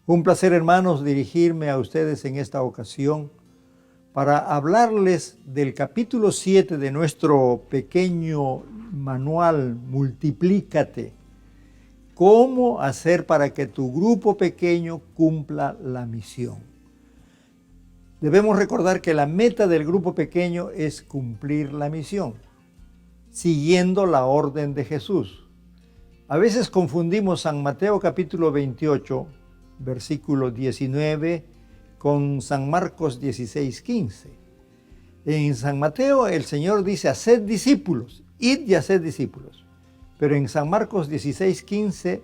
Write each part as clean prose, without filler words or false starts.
Un placer, hermanos, dirigirme a ustedes en esta ocasión para hablarles del capítulo 7 de nuestro pequeño manual Multiplícate. ¿Cómo hacer para que tu grupo pequeño cumpla la misión? Debemos recordar que la meta del grupo pequeño es cumplir la misión, siguiendo la orden de Jesús. A veces confundimos San Mateo capítulo 28, versículo 19, con San Marcos 16:15. En San Mateo el Señor dice, haced discípulos, id y haced discípulos. Pero en San Marcos 16:15,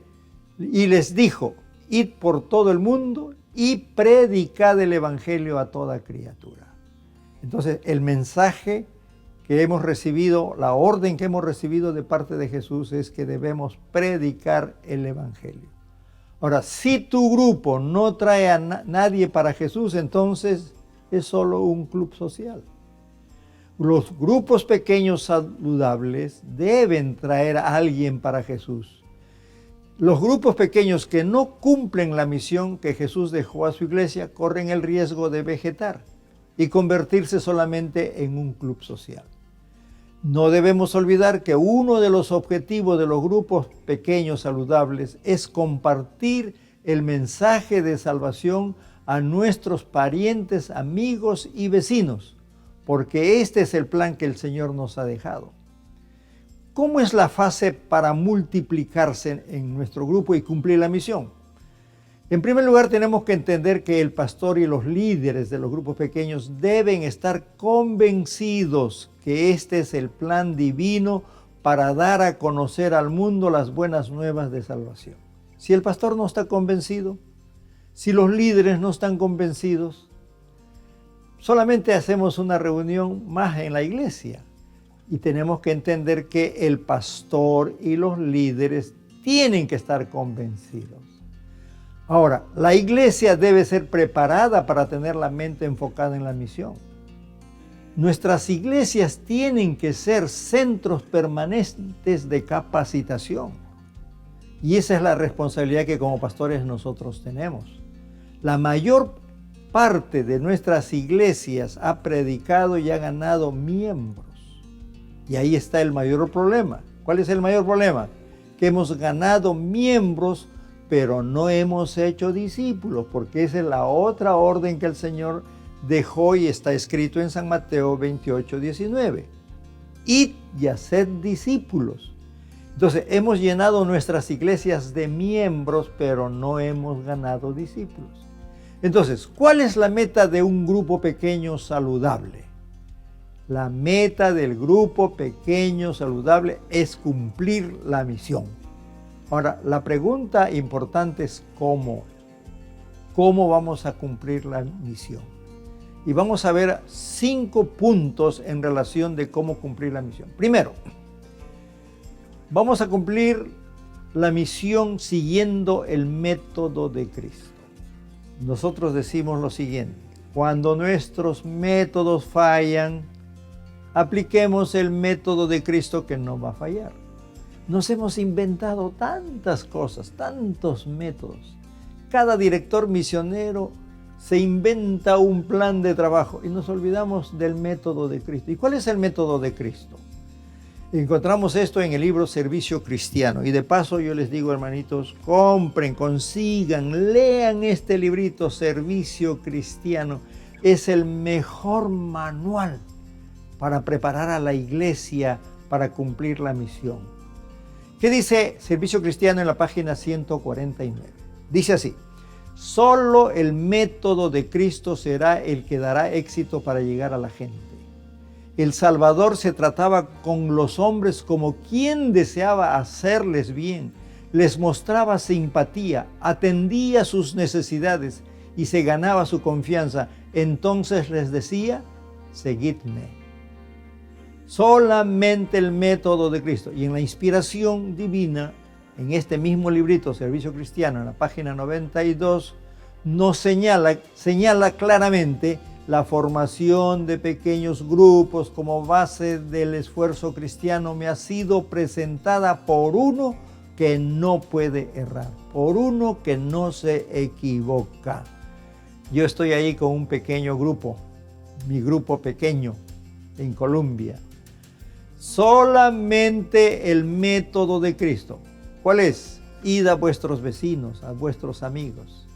y les dijo, id por todo el mundo y predicad el evangelio a toda criatura. Entonces el mensaje que hemos recibido, la orden que hemos recibido de parte de Jesús es que debemos predicar el evangelio. Ahora, si tu grupo no trae a nadie para Jesús, entonces es solo un club social. Los grupos pequeños saludables deben traer a alguien para Jesús. Los grupos pequeños que no cumplen la misión que Jesús dejó a su iglesia corren el riesgo de vegetar y convertirse solamente en un club social. No debemos olvidar que uno de los objetivos de los grupos pequeños saludables es compartir el mensaje de salvación a nuestros parientes, amigos y vecinos, porque este es el plan que el Señor nos ha dejado. ¿Cómo es la fase para multiplicarse en nuestro grupo y cumplir la misión? En primer lugar, tenemos que entender que el pastor y los líderes de los grupos pequeños deben estar convencidos que este es el plan divino para dar a conocer al mundo las buenas nuevas de salvación. Si el pastor no está convencido, si los líderes no están convencidos, solamente hacemos una reunión más en la iglesia. Y tenemos que entender que el pastor y los líderes tienen que estar convencidos. Ahora, la iglesia debe ser preparada para tener la mente enfocada en la misión. Nuestras iglesias tienen que ser centros permanentes de capacitación. Y esa es la responsabilidad que como pastores nosotros tenemos. La mayor parte de nuestras iglesias ha predicado y ha ganado miembros. Y ahí está el mayor problema. ¿Cuál es el mayor problema? Que hemos ganado miembros, pero no hemos hecho discípulos, porque esa es la otra orden que el Señor dejó y está escrito en San Mateo 28:19. Id y haced discípulos. Entonces, hemos llenado nuestras iglesias de miembros, pero no hemos ganado discípulos. Entonces, ¿cuál es la meta de un grupo pequeño saludable? La meta del grupo pequeño saludable es cumplir la misión. Ahora, la pregunta importante es ¿cómo? ¿Cómo vamos a cumplir la misión? Y vamos a ver 5 puntos en relación de cómo cumplir la misión. Primero, vamos a cumplir la misión siguiendo el método de Cristo. Nosotros decimos lo siguiente: cuando nuestros métodos fallan, apliquemos el método de Cristo que no va a fallar. Nos hemos inventado tantas cosas, tantos métodos. Cada director misionero se inventa un plan de trabajo y nos olvidamos del método de Cristo. ¿Y cuál es el método de Cristo? Encontramos esto en el libro Servicio Cristiano. Y de paso yo les digo, hermanitos, compren, consigan, lean este librito, Servicio Cristiano. Es el mejor manual para preparar a la iglesia para cumplir la misión. ¿Qué dice Servicio Cristiano en la página 149? Dice así: solo el método de Cristo será el que dará éxito para llegar a la gente. El Salvador se trataba con los hombres como quien deseaba hacerles bien, les mostraba simpatía, atendía sus necesidades y se ganaba su confianza. Entonces les decía, seguidme. Solamente el método de Cristo. Y en la inspiración divina, en este mismo librito, Servicio Cristiano, en la página 92, nos señala claramente la formación de pequeños grupos como base del esfuerzo cristiano me ha sido presentada por uno que no puede errar, por uno que no se equivoca. Yo estoy ahí con un pequeño grupo, mi grupo pequeño en Colombia. Solamente el método de Cristo. ¿Cuál es? Id a vuestros vecinos, a vuestros amigos.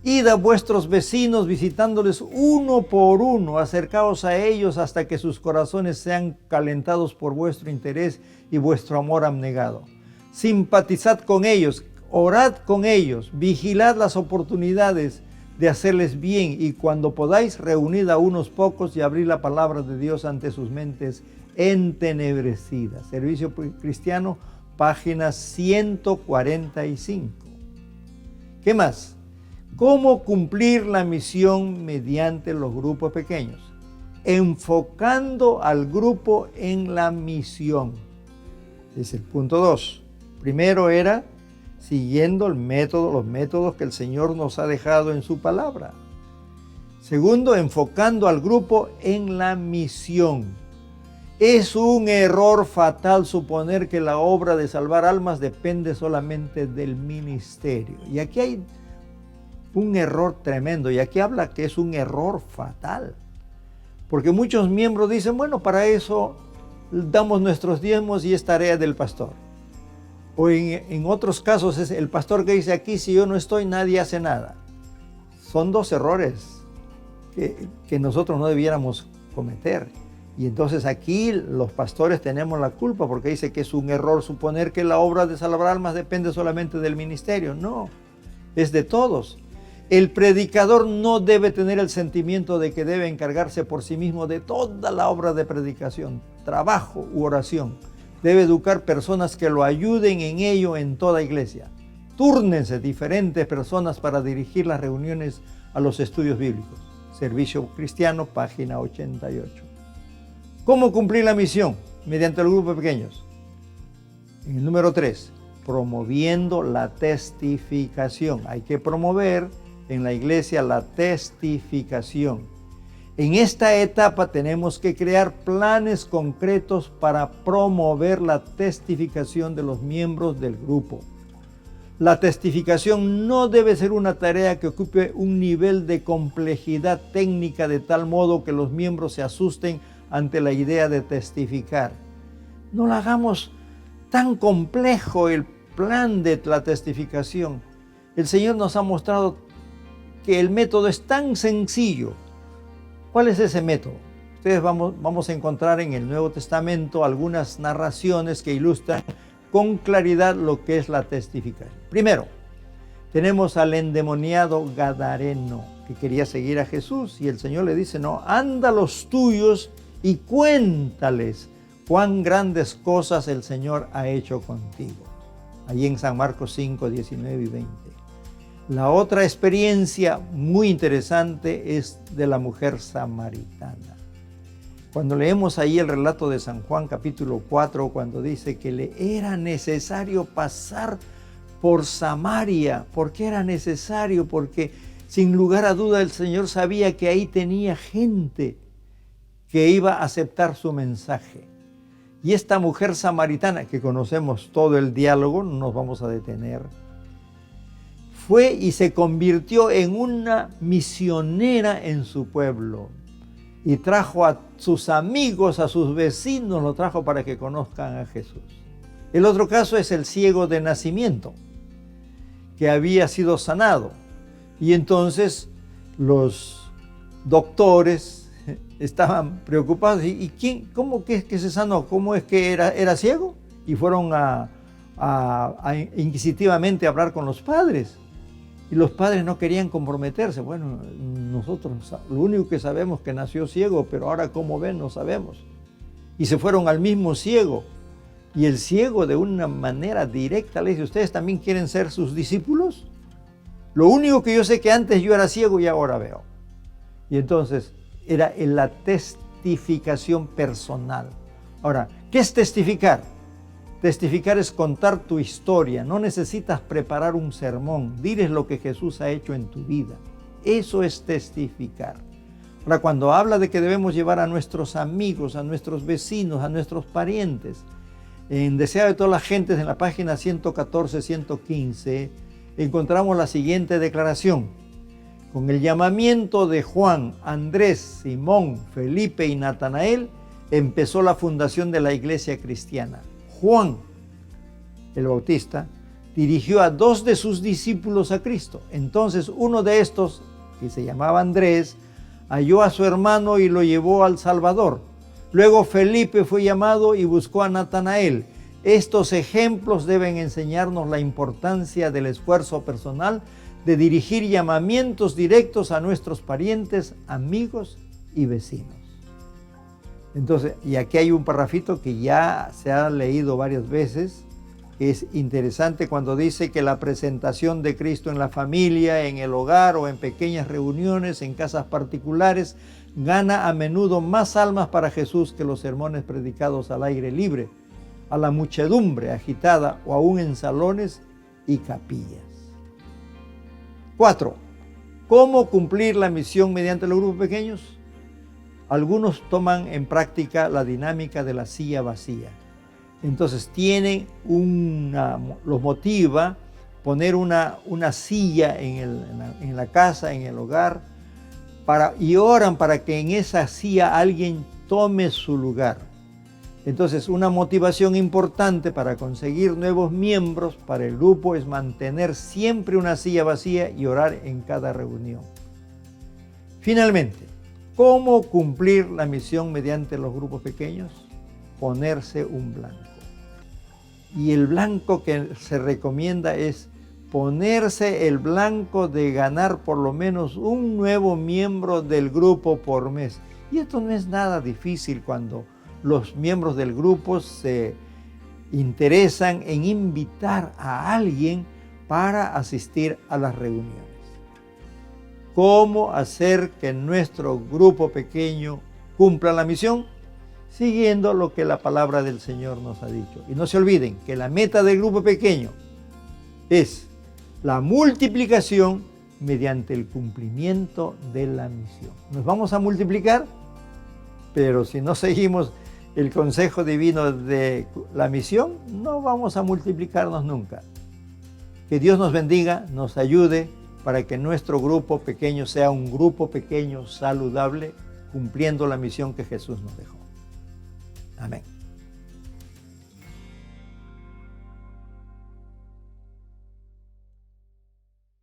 Id a vuestros vecinos visitándoles uno por uno, acercaos a ellos hasta que sus corazones sean calentados por vuestro interés y vuestro amor abnegado. Simpatizad con ellos, orad con ellos, vigilad las oportunidades de hacerles bien y cuando podáis reunid a unos pocos y abrid la palabra de Dios ante sus mentes entenebrecidas. Servicio Cristiano, página 145. ¿Qué más? ¿Cómo cumplir la misión mediante los grupos pequeños? Enfocando al grupo en la misión. Es el punto 2. Primero era siguiendo los métodos que el Señor nos ha dejado en su palabra. Segundo, enfocando al grupo en la misión. Es un error fatal suponer que la obra de salvar almas depende solamente del ministerio. Y aquí hay un error tremendo, y aquí habla que es un error fatal. Porque muchos miembros dicen, bueno, para eso damos nuestros diezmos y es tarea del pastor. O en otros casos es el pastor que dice, aquí si yo no estoy, nadie hace nada. Son dos errores que nosotros no debiéramos cometer. Y entonces aquí los pastores tenemos la culpa porque dice que es un error suponer que la obra de salvar almas depende solamente del ministerio. No, es de todos. El predicador no debe tener el sentimiento de que debe encargarse por sí mismo de toda la obra de predicación, trabajo u oración. Debe educar personas que lo ayuden en ello en toda iglesia. Túrnense diferentes personas para dirigir las reuniones a los estudios bíblicos. Servicio Cristiano, página 88. ¿Cómo cumplir la misión? Mediante los grupos pequeños. En el número 3, promoviendo la testificación. Hay que promover en la iglesia la testificación. En esta etapa tenemos que crear planes concretos para promover la testificación de los miembros del grupo. La testificación no debe ser una tarea que ocupe un nivel de complejidad técnica de tal modo que los miembros se asusten ante la idea de testificar. No lo hagamos tan complejo el plan de la testificación. El Señor nos ha mostrado que el método es tan sencillo. ¿Cuál es ese método? Ustedes vamos a encontrar en el Nuevo Testamento algunas narraciones que ilustran con claridad lo que es la testificación. Primero, tenemos al endemoniado gadareno que quería seguir a Jesús y el Señor le dice, no, anda a los tuyos y cuéntales cuán grandes cosas el Señor ha hecho contigo. Allí en San Marcos 5, 19 y 20. La otra experiencia muy interesante es de la mujer samaritana. Cuando leemos ahí el relato de San Juan capítulo 4, cuando dice que le era necesario pasar por Samaria. ¿Por qué era necesario? Porque sin lugar a duda el Señor sabía que ahí tenía gente que iba a aceptar su mensaje. Y esta mujer samaritana, que conocemos todo el diálogo, no nos vamos a detener, fue y se convirtió en una misionera en su pueblo. Y trajo a sus amigos, a sus vecinos, lo trajo para que conozcan a Jesús. El otro caso es el ciego de nacimiento, que había sido sanado. Y entonces los doctores estaban preocupados. ¿Y quién? ¿Cómo que es que se sanó? ¿Cómo es que era ciego? Y fueron a inquisitivamente hablar con los padres. Y los padres no querían comprometerse. Bueno, nosotros lo único que sabemos es que nació ciego, pero ahora cómo ven no sabemos. Y se fueron al mismo ciego. Y el ciego de una manera directa le dice, ¿ustedes también quieren ser sus discípulos? Lo único que yo sé es que antes yo era ciego y ahora veo. Y entonces era en la testificación personal. Ahora, ¿qué es testificar? Testificar es contar tu historia. No necesitas preparar un sermón. Diles lo que Jesús ha hecho en tu vida. Eso es testificar. Ahora, cuando habla de que debemos llevar a nuestros amigos, a nuestros vecinos, a nuestros parientes, En Deseo de todas las gentes, en la página 114-115, encontramos la siguiente declaración. Con el llamamiento de Juan, Andrés, Simón, Felipe y Natanael, empezó la fundación de la iglesia cristiana. Juan, el Bautista, dirigió a 2 de sus discípulos a Cristo. Entonces uno de estos, que se llamaba Andrés, halló a su hermano y lo llevó al Salvador. Luego Felipe fue llamado y buscó a Natanael. Estos ejemplos deben enseñarnos la importancia del esfuerzo personal de dirigir llamamientos directos a nuestros parientes, amigos y vecinos. Entonces, y aquí hay un parrafito que ya se ha leído varias veces, que es interesante cuando dice que la presentación de Cristo en la familia, en el hogar o en pequeñas reuniones, en casas particulares, gana a menudo más almas para Jesús que los sermones predicados al aire libre, a la muchedumbre agitada o aún en salones y capillas. 4. ¿Cómo cumplir la misión mediante los grupos pequeños? Algunos toman en práctica la dinámica de la silla vacía. Entonces los motiva poner una silla en la casa, en el hogar, y oran para que en esa silla alguien tome su lugar. Entonces, una motivación importante para conseguir nuevos miembros para el grupo es mantener siempre una silla vacía y orar en cada reunión. Finalmente, ¿cómo cumplir la misión mediante los grupos pequeños? Ponerse un blanco. Y el blanco que se recomienda es ponerse el blanco de ganar por lo menos un nuevo miembro del grupo por mes. Y esto no es nada difícil cuando los miembros del grupo se interesan en invitar a alguien para asistir a las reuniones. ¿Cómo hacer que nuestro grupo pequeño cumpla la misión? Siguiendo lo que la palabra del Señor nos ha dicho. Y no se olviden que la meta del grupo pequeño es la multiplicación mediante el cumplimiento de la misión. Nos vamos a multiplicar, pero si no seguimos el consejo divino de la misión, no vamos a multiplicarnos nunca. Que Dios nos bendiga, nos ayude para que nuestro grupo pequeño sea un grupo pequeño saludable, cumpliendo la misión que Jesús nos dejó. Amén.